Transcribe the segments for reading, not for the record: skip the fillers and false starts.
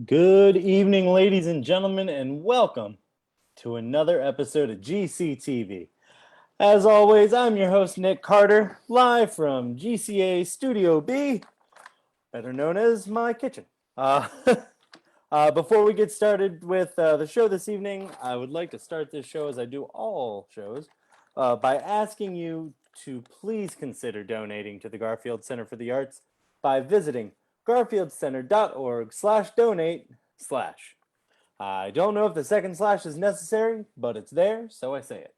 Good evening, ladies and gentlemen, and welcome to another episode of GCTV. As always, I'm your host, Nic Carter, live from GCA Studio B, better known as my kitchen. Before we get started with the show this evening, I would like to start this show, as I do all shows, by asking you to please consider donating to the Garfield Center for the Arts by visiting garfieldcenter.org/donate/. I don't know if the second slash is necessary, but it's there, so I say it.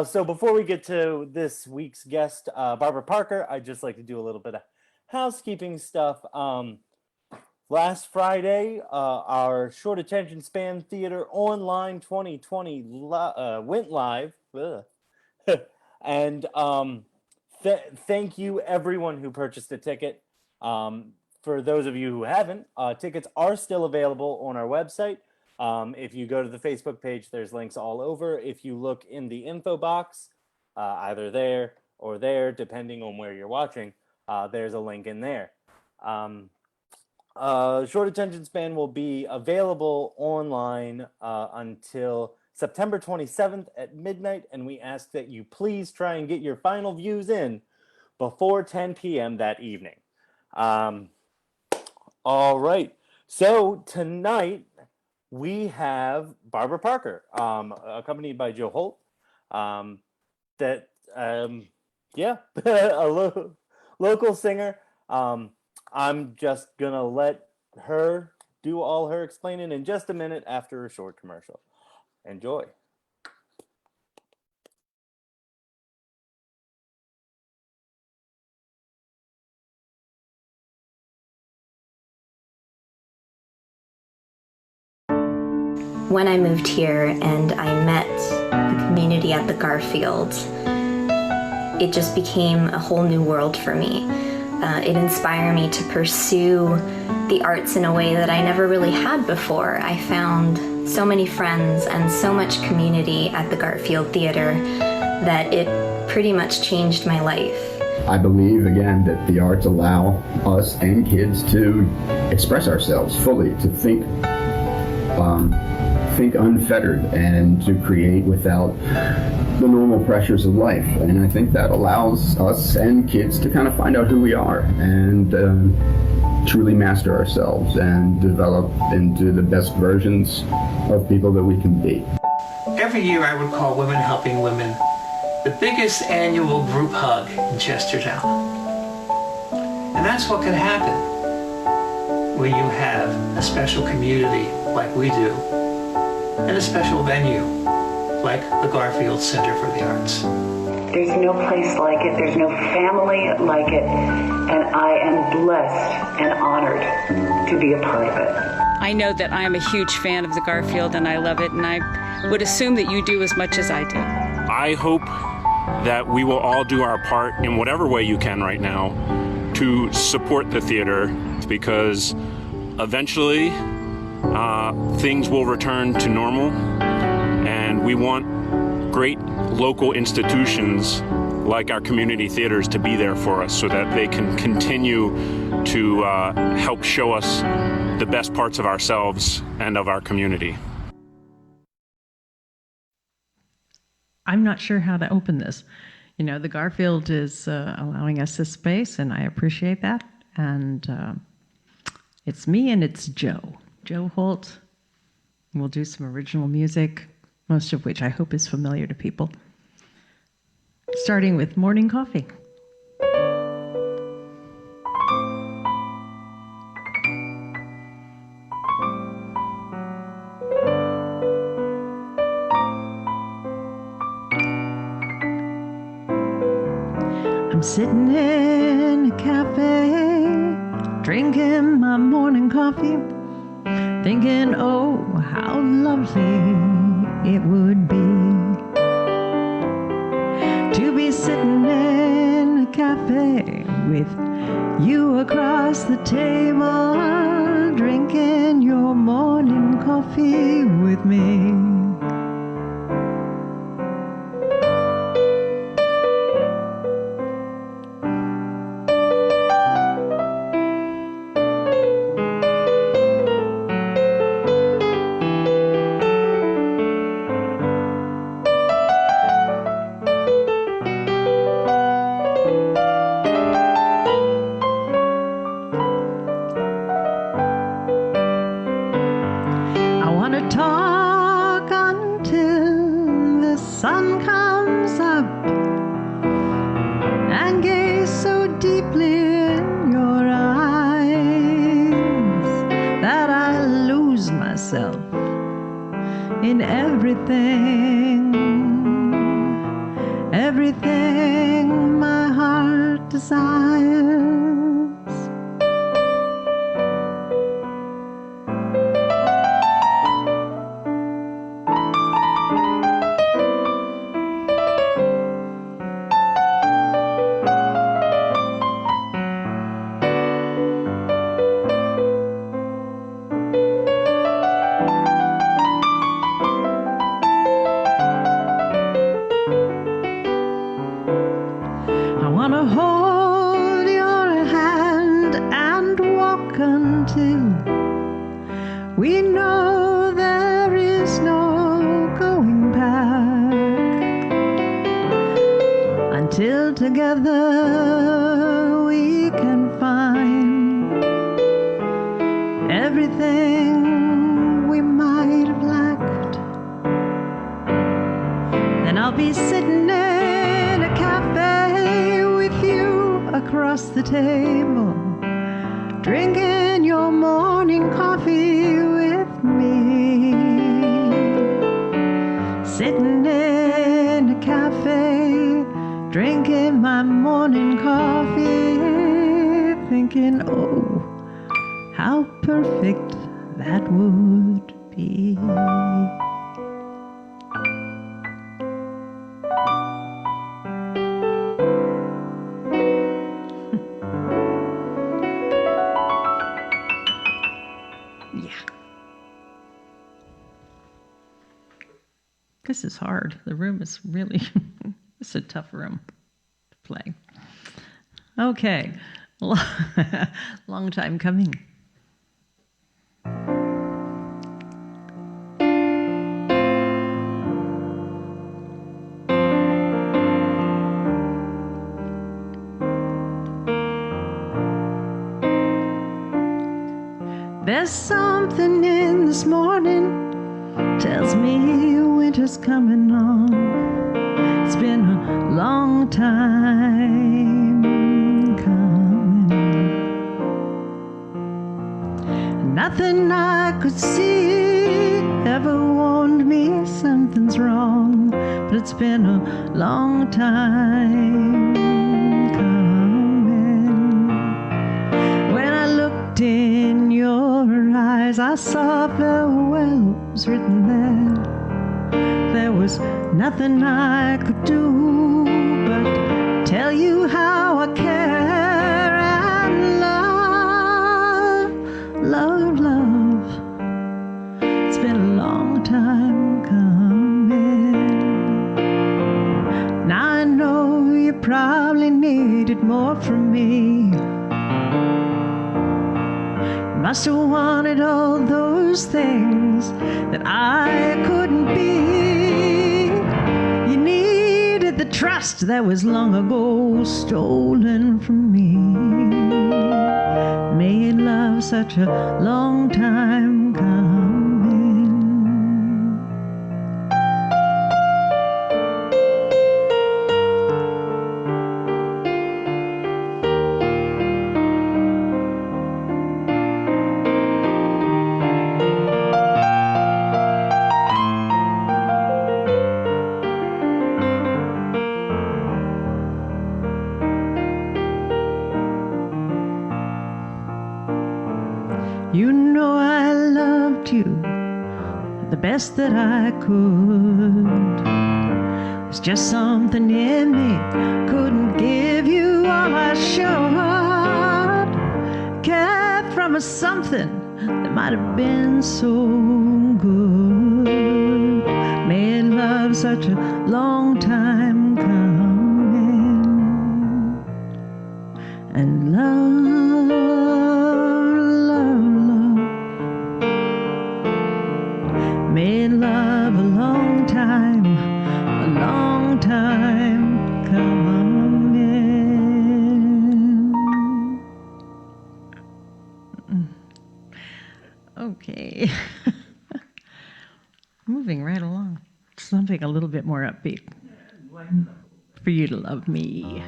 So before we get to this week's guest, Barbara Parker, I'd just like to do a little bit of housekeeping stuff. Last Friday, our Short Attention Span Theater Online 2020 went live. And thank you everyone who purchased a ticket. For those of you who haven't, tickets are still available on our website. If you go to the Facebook page, there's links all over. If you look in the info box, either there or there, depending on where you're watching, there's a link in there. Short Attention Span will be available online until September 27th at midnight, and we ask that you please try and get your final views in before 10 p.m. that evening. All right, so tonight we have Barbara Parker, accompanied by Joe Holt. A local singer. I'm just gonna let her do all her explaining in just a minute after a short commercial. Enjoy. When I moved here and I met the community at the Garfield, it just became a whole new world for me. It inspired me to pursue the arts in a way that I never really had before. I found so many friends and so much community at the Garfield Theater that it pretty much changed my life. I believe, again, that the arts allow us and kids to express ourselves fully, to think unfettered, and to create without the normal pressures of life. And I think that allows us and kids to kind of find out who we are and truly master ourselves and develop into the best versions of people that we can be. Every year I would call Women Helping Women the biggest annual group hug in Chestertown. And that's what can happen when you have a special community like we do and a special venue like the Garfield Center for the Arts. There's no place like it, there's no family like it, and I am blessed and honored to be a part of it. I know that I am a huge fan of the Garfield and I love it, and I would assume that you do as much as I do. I hope that we will all do our part in whatever way you can right now to support the theater, because eventually things will return to normal, and we want great local institutions like our community theaters to be there for us so that they can continue to help show us the best parts of ourselves and of our community. I'm not sure how to open this. You know, the Garfield is allowing us this space, and I appreciate that. And it's me and it's Joe Holt. We'll do some original music, most of which I hope is familiar to people. Starting with Morning Coffee. I'm sitting in a cafe, drinking my morning coffee, thinking, oh, how lovely it would be to be sitting in a cafe with you across the table, drinking your morning coffee with me. sun comes up and gaze so deeply in your eyes that I lose myself in everything, everything my heart desires. I want to hold your hand and walk until we know there is no going back, until together we can find everything we might have lacked. Then I'll be sitting in a cafe with you across the table, drinking your morning coffee with me. Sitting in a cafe, drinking my morning coffee, thinking, oh, how perfect that would be. This is hard. The room is really, it's a tough room to play. Okay, long time coming. There's something in this morning tells me winter's coming on. It's been a long time coming. Nothing I could see ever warned me something's wrong, but it's been a long time coming. When I looked in your eyes, I saw farewell was written there. There was nothing I could do but tell you how I care and love, love, love. It's been a long time coming. Now I know you probably needed more from me. Must have wanted all those things that I couldn't be. You needed the trust that was long ago stolen from me. Made love such a long time coming. You know I loved you the best that I could. It's just something in me couldn't give you all I should. Kept from a something that might have been so good. Made love such a long time coming. And love, made love a long time coming. Okay. Moving right along. Some something a little bit more upbeat. For you to love me.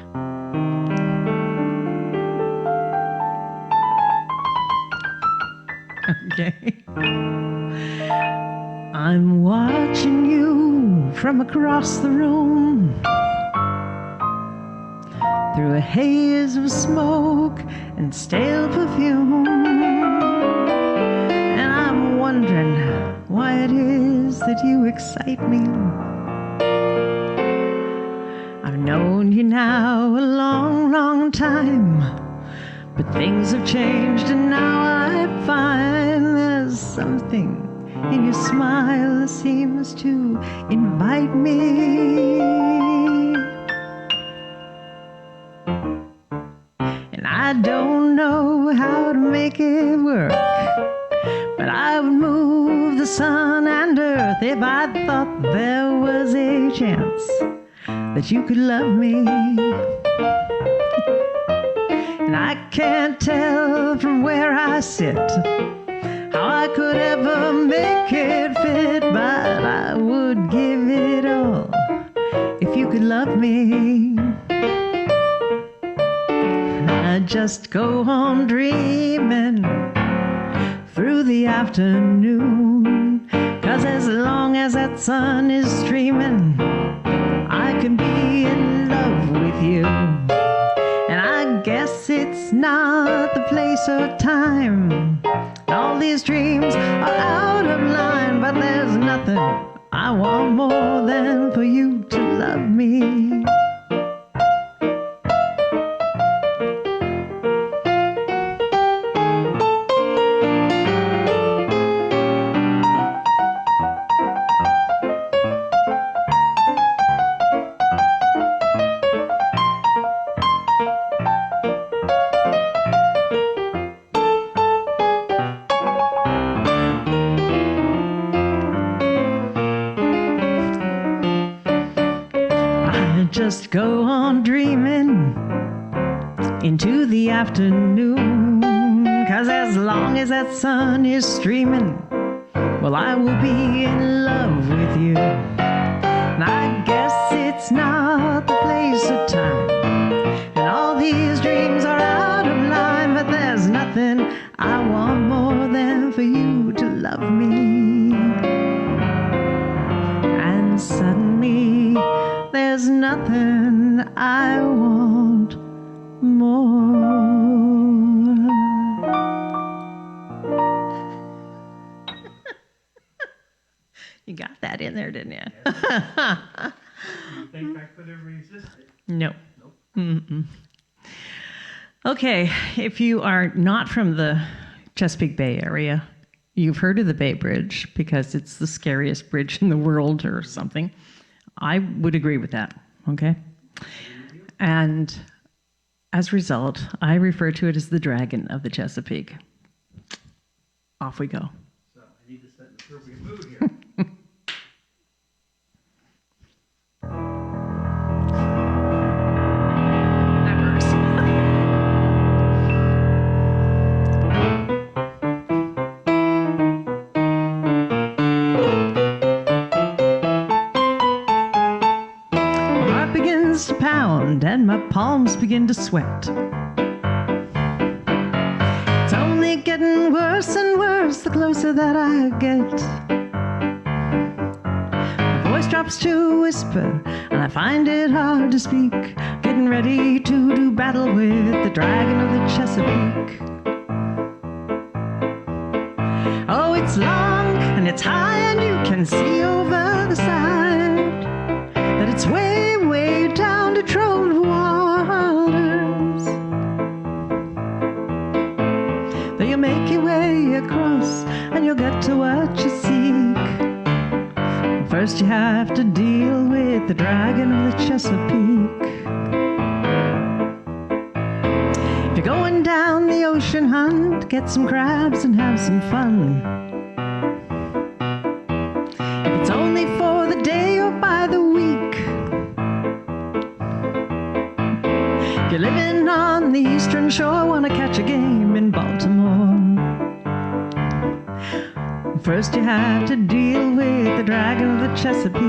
Okay. I'm watching you from across the room, through a haze of smoke and stale perfume, and I'm wondering why it is that you excite me. I've known you now a long, long time, but things have changed, and now I find there's something in your smile that seems to invite me. And I don't know how to make it work, but I would move the sun and earth if I thought there was a chance that you could love me. And I can't tell from where I sit how I could ever make it fit, but I would give it all if you could love me. I just go on dreaming through the afternoon, 'cause as long as that sun is streaming, I can be in love with you. And I guess it's not the place or time, all these dreams are out of line, but there's nothing I want more than for you to love me. Just go on dreaming into the afternoon, 'cause as long as that sun is streaming, well, I will be in love with you. And I guess it's not the place or time, and all these dreams are out of line, but there's nothing I want more than for you to love me. And suddenly there's nothing I want more. You got that in there, didn't you? You think I could have resisted? No. Nope. Mm-mm. Okay, if you are not from the Chesapeake Bay area, you've heard of the Bay Bridge because it's the scariest bridge in the world or something. I would agree with that, okay? And as a result, I refer to it as the dragon of the Chesapeake. Off we go. So I need to set an appropriate mood here. To pound and my palms begin to sweat. It's only getting worse and worse the closer that I get. My voice drops to a whisper and I find it hard to speak, getting ready to do battle with the dragon of the Chesapeake. Oh, it's long and it's high and you can see over the side that it's way, way down to troubled waters. Though you make your way across and you'll get to what you seek, first you have to deal with the dragon of the Chesapeake. If you're going down the ocean hunt, get some crabs and have some fun. If it's only for the day or by the week, if you're living on the eastern shore, want to catch a game in Baltimore. First you have to deal with the dragon of the Chesapeake.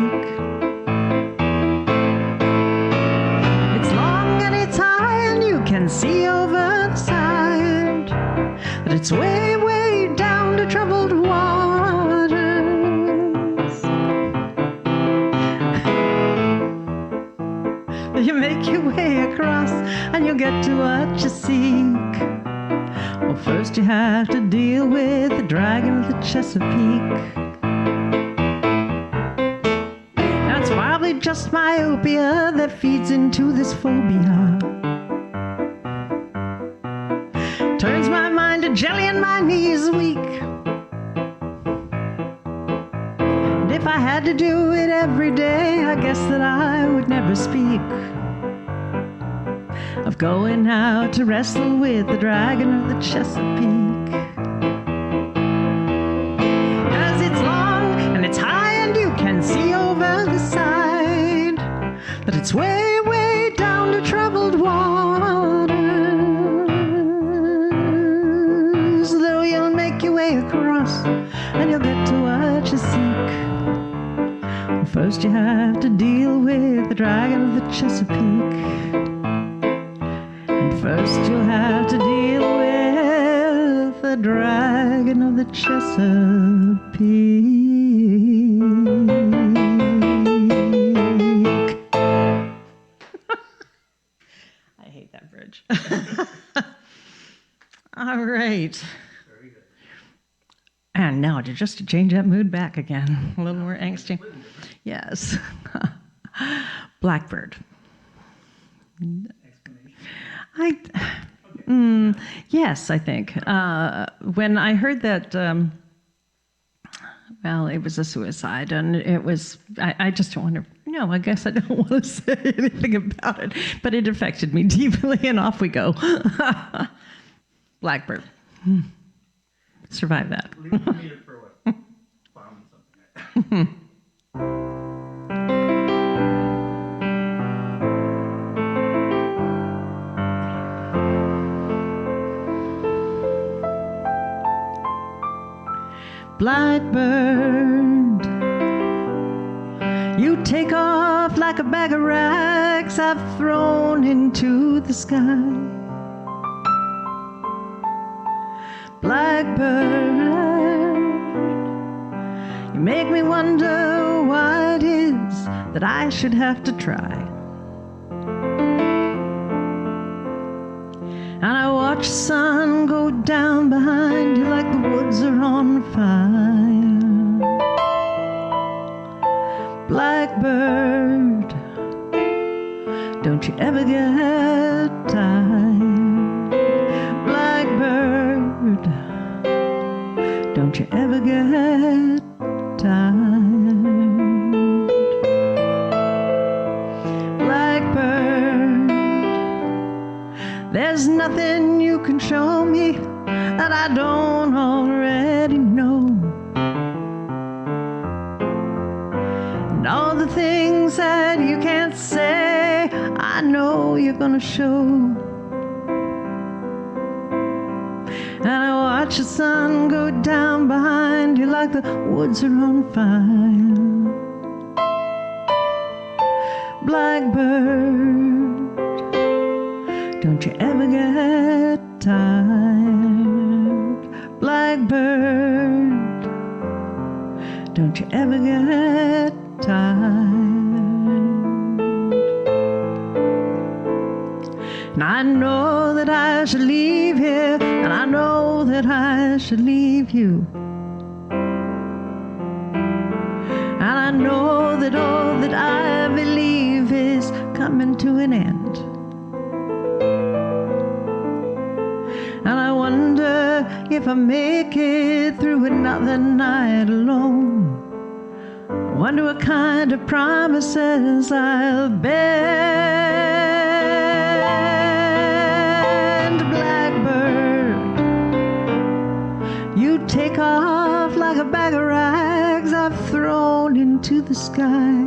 It's long and it's high and you can see over the side, but it's way, way down to troubled waters. You make your way across and you'll get to what you seek. Well, first you have to deal with the dragon of the Chesapeake. Now it's probably just myopia that feeds into this phobia. Turns my mind to jelly and my knees weak. And if I had to do it every day, I guess that I would never speak of going out to wrestle with the dragon of the Chesapeake. As it's long and it's high and you can see over the side, but it's way, way down to troubled waters. Though you'll make your way across and you'll get to what you seek. Well, first you have to deal with the dragon of the Chesapeake. First you'll have to deal with the dragon of the Chesapeake. I hate that bridge. All right. Very good. And now just to change that mood back again, a little more angsty. Yes. Blackbird. Yes, I think. When I heard that, well, it was a suicide, and it was, I just don't want to, no, I guess I don't want to say anything about it, but it affected me deeply, and off we go. Blackbird. Survive that. Leave it for what? Bombing something. Blackbird, you take off like a bag of rags I've thrown into the sky. Blackbird, you make me wonder why it is that I should have to try. And I watch the sun go down behind you like the woods are on fire. Blackbird, don't you ever get tired. Blackbird, don't you ever get tired. Blackbird, there's nothing you can show me that I don't already know. And all the things that you can't say, I know you're gonna show. And I watch the sun go down behind you like the woods are on fire. Blackbird, don't you ever get tired. Blackbird, don't you ever get tired. And I know that I should leave here, and I know that I should leave you. And I know that all that I believe is coming to an end. And I wonder if I make it through another night alone. I wonder what kind of promises I'll bend. Blackbird, you take off like a bag of rags I've thrown into the sky.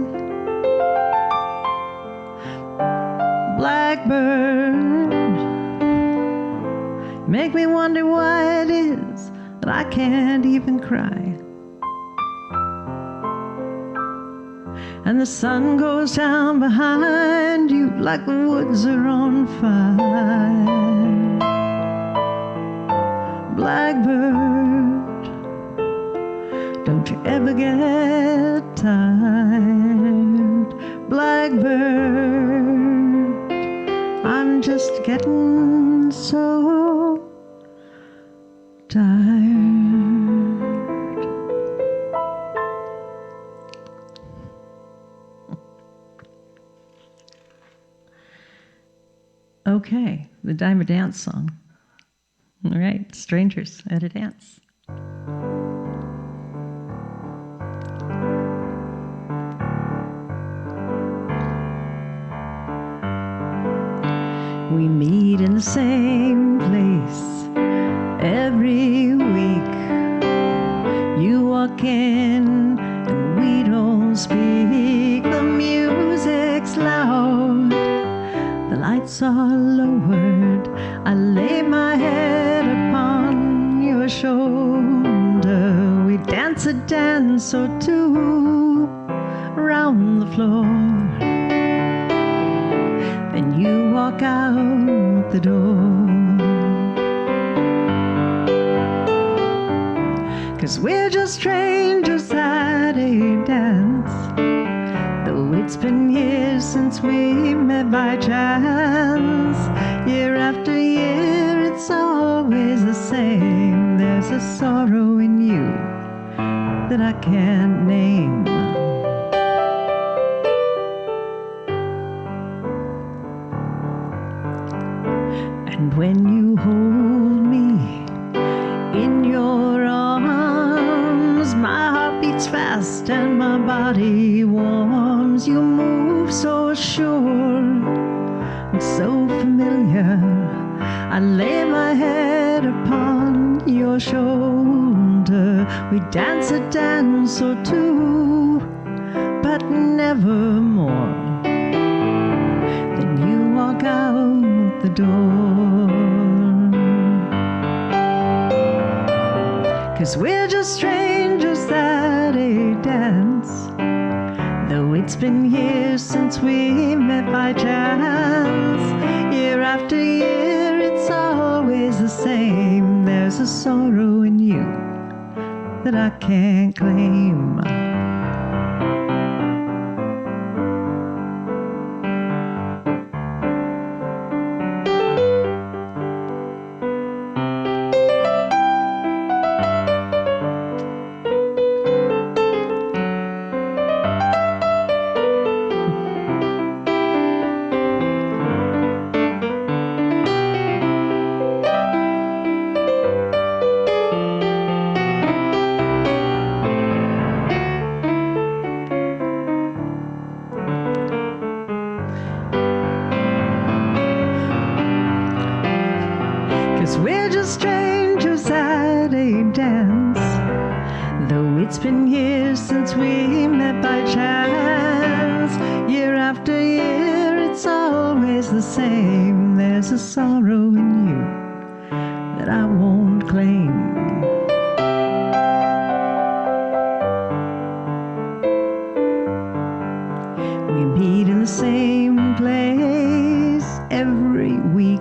Blackbird, make me wonder why it is that I can't even cry. and the sun goes down behind you like the woods are on fire. Blackbird, don't you ever get tired. Blackbird, I'm just getting so tired. Okay, the Dime Dance song. All right, Strangers at a Dance. We meet in the same place every week. You walk in and we don't speak. The music's loud, the lights are lowered. I lay my head upon your shoulder. We dance a dance or two around the floor. Then you walk out the door. 'Cause we're just strangers at a dance. Though it's been years since we met by chance. Year after year, it's always the same. There's a sorrow in you that I can't name. And when you hold me in your arms, my heart beats fast and my body warms. You move so sure and so familiar. I lay my head upon your shoulder. We dance a dance or two, but never more. Then you walk out the door. 'Cause we're just strangers at a dance. Though it's been years since we met by chance. Year after year, it's always the same. There's a sorrow in you that I can't claim. We're just strangers at a dance. Though it's been years since we met by chance. Year after year, it's always the same. There's a sorrow in you that I won't claim. We meet in the same place every week.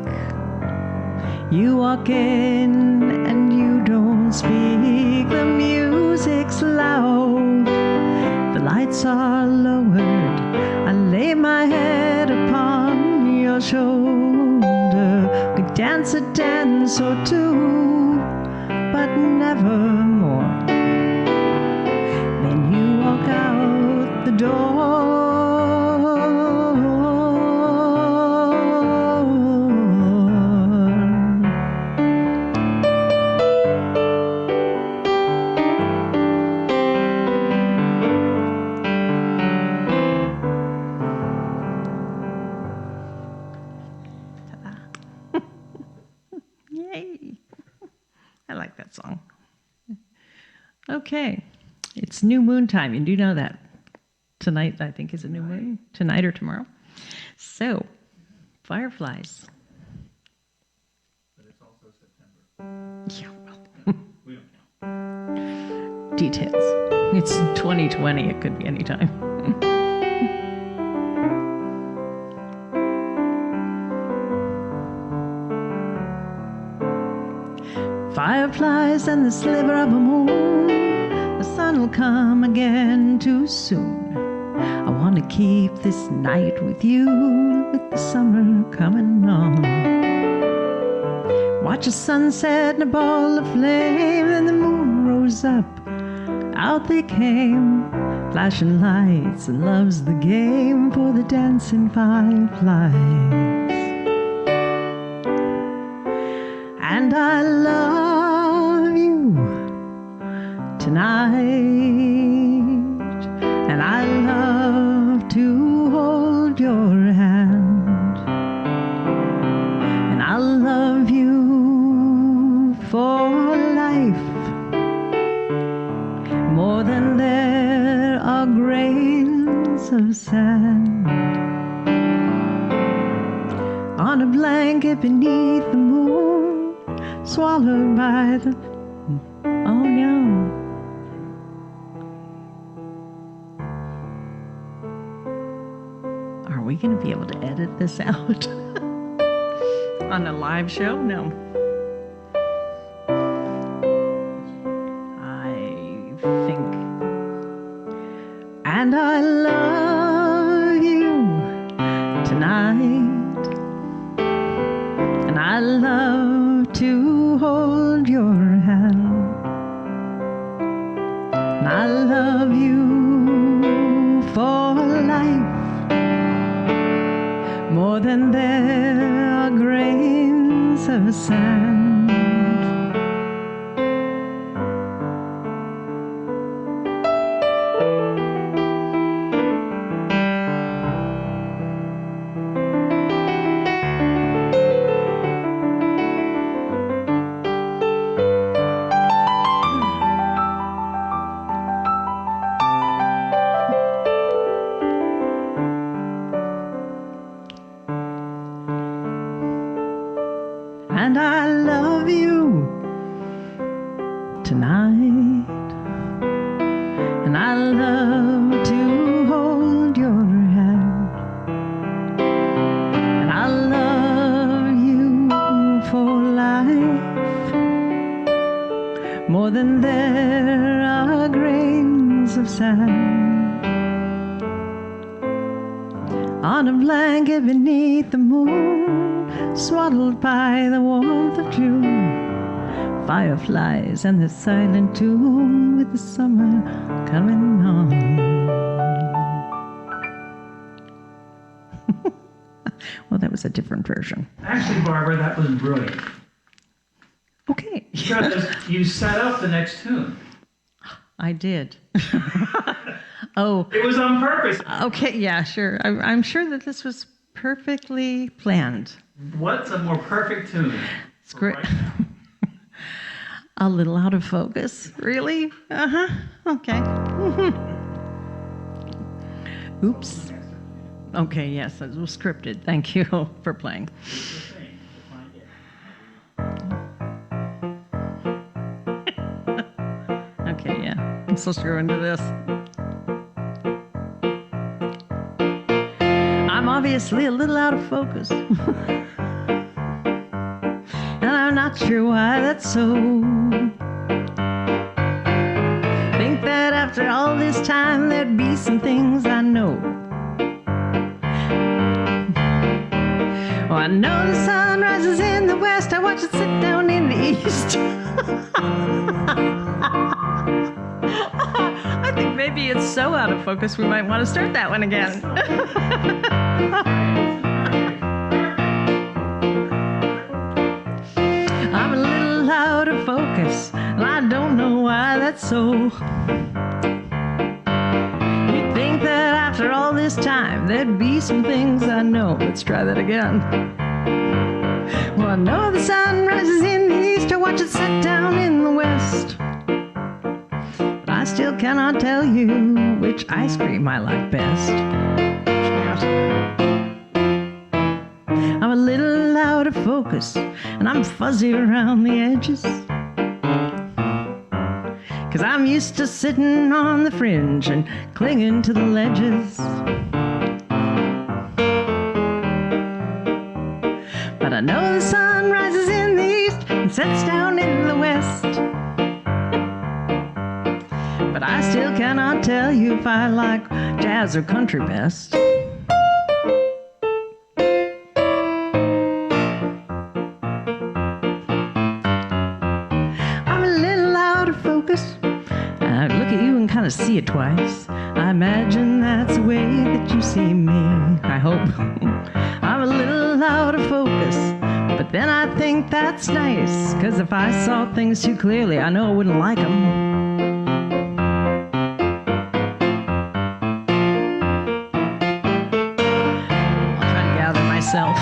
You walk in and you don't speak. The music's loud, the lights are lowered. I lay my head upon your shoulder. We dance a dance or two, but never more. Then you walk out the door. Yay! I like that song. Okay, it's new moon time. You do know that. Tonight, I think, is a new moon. Tonight or tomorrow. So, fireflies. But it's also September. Yeah, well, We don't count. details. It's 2020. It could be any time. Fireflies and the sliver of a moon. The sun will come again too soon. I want to keep this night with you, with the summer coming on. Watch a sunset in a ball of flame, then the moon rose up. Out they came, flashing lights, and love's the game for the dancing fireflies. And I love you tonight, and I love to hold your hand, and I love you for life, more than there are grains of sand. On a blanket beneath the moon, swallowed by the... oh no. Are we going to be able to edit this out? On a live show? No. I think. And I love you tonight, and I love to hold your hand, and I love you for life, more than there are grains of sand. And I love you tonight, and I love to hold your hand, and I love you for life, more than there are grains of sand. On a blanket beneath the moon, swaddled by the warmth of June, fireflies and the silent tune, with the summer coming on. Well, that was a different version. Actually, Barbara, that was brilliant. Okay. Because you set up the next tune. I did. Oh. It was on purpose. Okay, yeah, sure. I'm sure that this was perfectly planned. What's a more perfect tune? It's great. A little out of focus. Really? Uh-huh. Okay. Oops. Okay, yes, that was scripted. Thank you for playing. Okay, yeah. I'm supposed to go into this. I'm obviously a little out of focus. And I'm not sure why that's so. Think that after all this time there'd be some things I know. Oh, I know the sun rises in the west, I watch it sit down in the east. I think maybe it's so out of focus we might want to start that one again. I'm a little out of focus, and I don't know why that's so. You'd think that after all this time there'd be some things I know. Let's try that again. Well, I know the sun rises in the east, I watch it set down in the west. But I still cannot tell you which ice cream I like best. I'm a little out of focus, and I'm fuzzy around the edges. 'Cause I'm used to sitting on the fringe and clinging to the ledges. But I know the sun rises in the east, and sets down in the west. But I still cannot tell you if I like jazz or country best. I'm a little out of focus. I look at you and kind of see it twice. I imagine that's the way that you see me. I hope. I'm a little out of focus, but then I think that's nice, 'cause if I saw things too clearly, I know I wouldn't like them. Myself.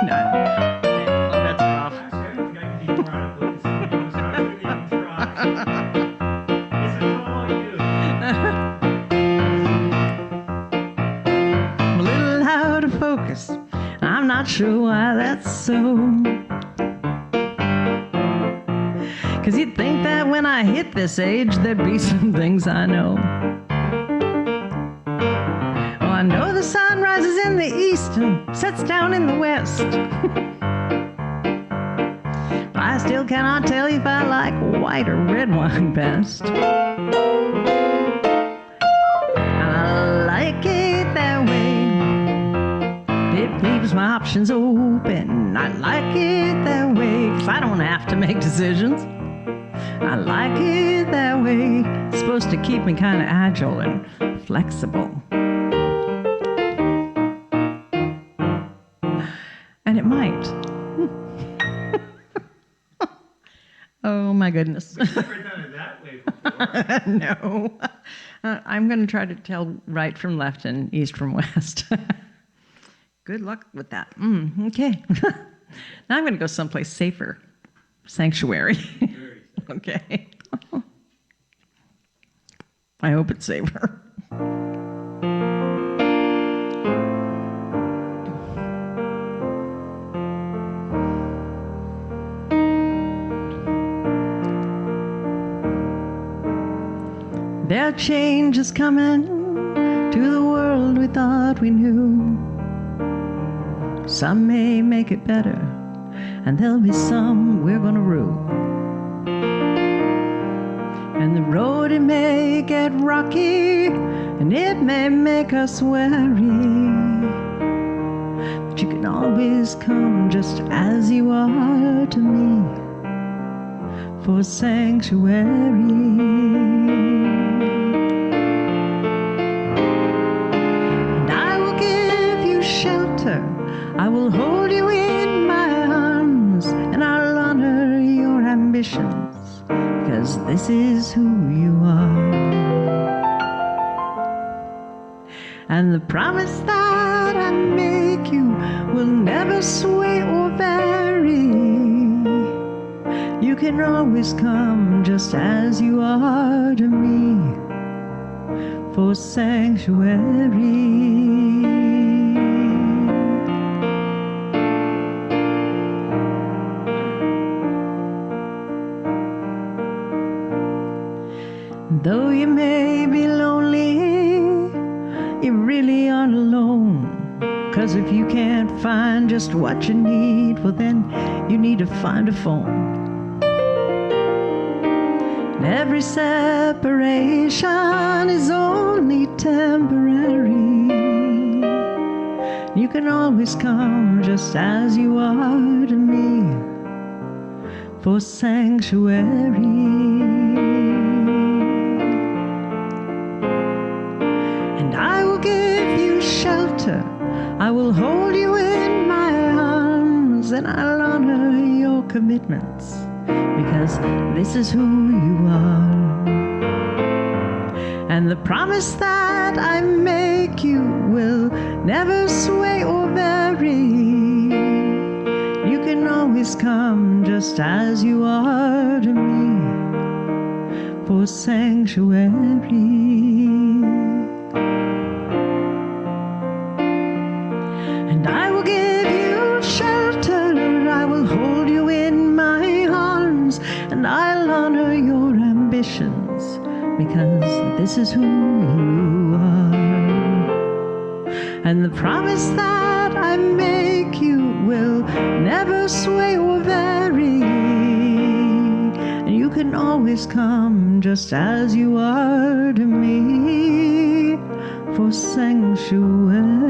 No. Okay, well, that's rough. I'm a little out of focus. I'm not sure why that's so. 'Cause you'd think that when I hit this age, there'd be some things I know. I know the sun rises in the east and sets down in the west. But I still cannot tell you if I like white or red wine best. And I like it that way. It leaves my options open. I like it that way, 'cause I don't have to make decisions. I like it that way. It's supposed to keep me kind of agile and flexible. And it might. Oh my goodness. We've never done it that way before. No. I'm going to try to tell right from left and east from west. Good luck with that. Okay. Now I'm going to go someplace safer. Sanctuary. Okay. I hope it's safer. There are changes coming to the world we thought we knew. Some may make it better, and there'll be some we're gonna rue. And the road, it may get rocky, and it may make us weary, but you can always come just as you are to me for sanctuary. Shelter, I will hold you in my arms, and I'll honor your ambitions, because this is who you are. And the promise that I make you will never sway or vary. You can always come just as you are to me for sanctuary. Though you may be lonely, you really aren't alone. 'Cause if you can't find just what you need, well then you need to find a phone. And every separation is only temporary. You can always come just as you are to me for sanctuary. I will hold you in my arms, and I'll honor your commitments, because this is who you are. And the promise that I make you will never sway or vary. You can always come just as you are to me for sanctuary. And I will give you shelter, I will hold you in my arms, and I'll honor your ambitions, because this is who you are. And the promise that I make you will never never sway or vary. And you can always come just as you are to me for sanctuary.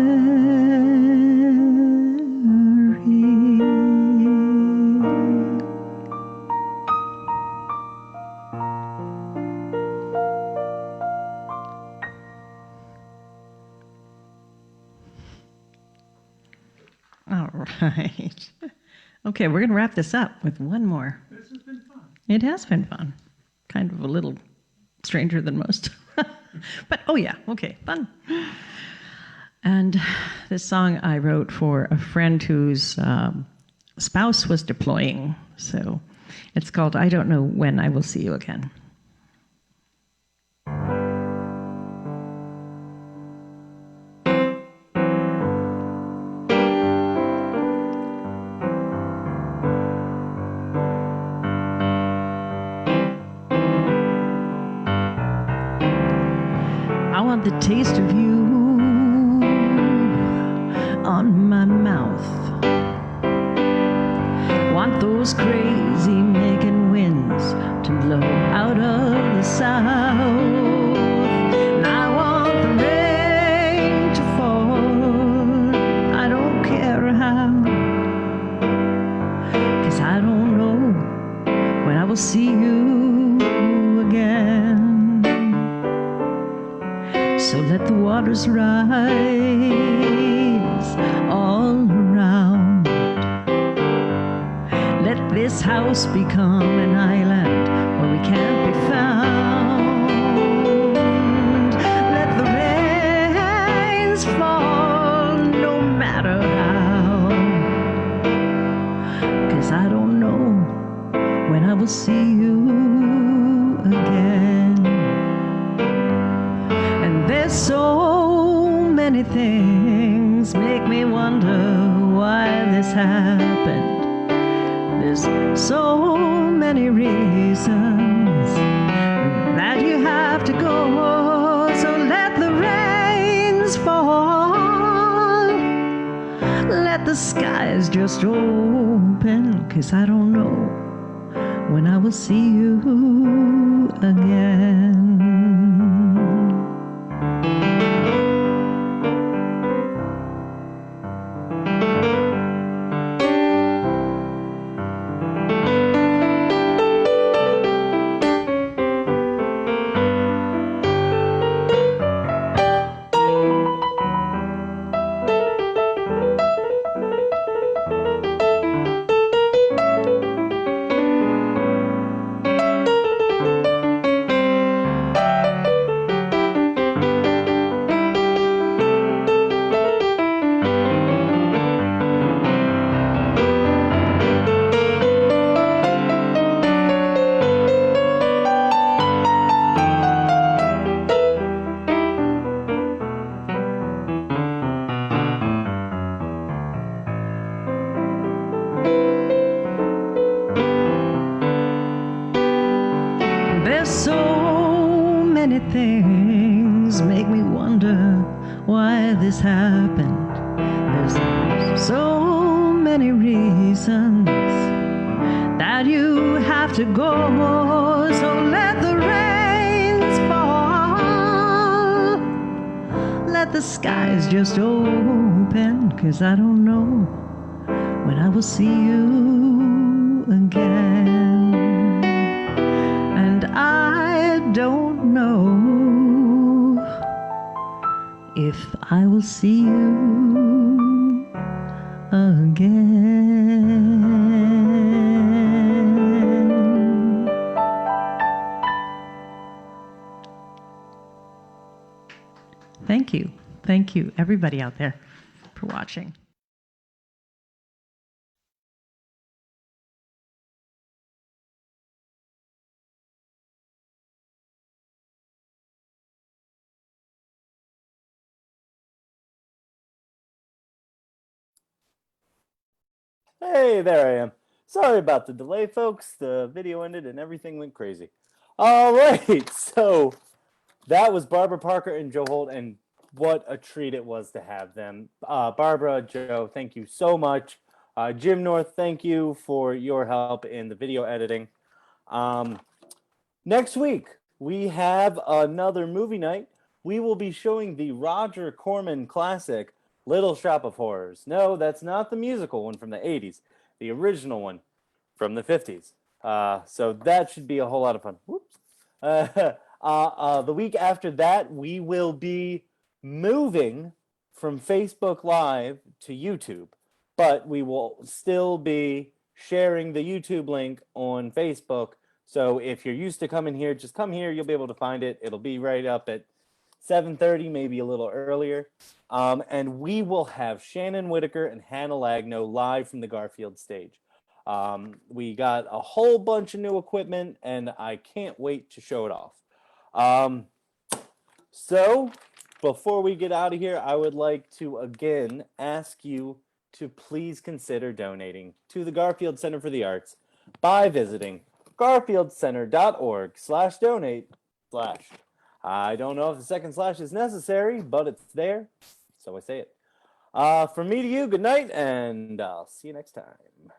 All right. Okay, we're going to wrap this up with one more. This has been fun. It has been fun. Kind of a little stranger than most. But, oh yeah, okay, fun. And this song I wrote for a friend whose spouse was deploying. So it's called I Don't Know When I Will See You Again. I want the taste of you on my mouth. Want those crazy making winds to blow out of the south. And I want the rain to fall. I don't care how, 'cause I don't know when I will see you again. So let the waters rise all around. Let this house become an island where we can't be found. Let the rains fall no matter how, 'cause I don't know when I will see you again. There's so many things make me wonder why this happened. There's so many reasons that you have to go. So let the rains fall. Let the skies just open, 'cause I don't know when I will see you again. There's so many things make me wonder why this happened. There's so many reasons that you have to go. So let the rains fall. Let the skies just open, 'cause I don't know when I will see you again. And I don't know if I will see you again. Thank you. Thank you, everybody out there, for watching. Hey, there I am. Sorry about the delay, folks. The video ended and everything went crazy. All right, so that was Barbara Parker and Joe Holt, and what a treat it was to have them. Barbara, Joe, thank you so much Jim North, thank you for your help in the video editing. Next week, we have another movie night. We will be showing the Roger Corman classic, Little Shop of Horrors. No, that's not the musical one from the 80s. The original one from the 50s. So that should be a whole lot of fun. Whoops. The week after that, we will be moving from Facebook Live to YouTube, but we will still be sharing the YouTube link on Facebook. So if you're used to coming here, just come here. You'll be able to find it. It'll be right up at 7:30, maybe a little earlier. And we will have Shannon Whitaker and Hannah Lagno live from the Garfield stage. We got a whole bunch of new equipment, and I can't wait to show it off. So before we get out of here, I would like to again ask you to please consider donating to the Garfield Center for the Arts by visiting garfieldcenter.org/donate/ I don't know if the second slash is necessary, but it's there, so I say it. From me to you, good night, and I'll see you next time.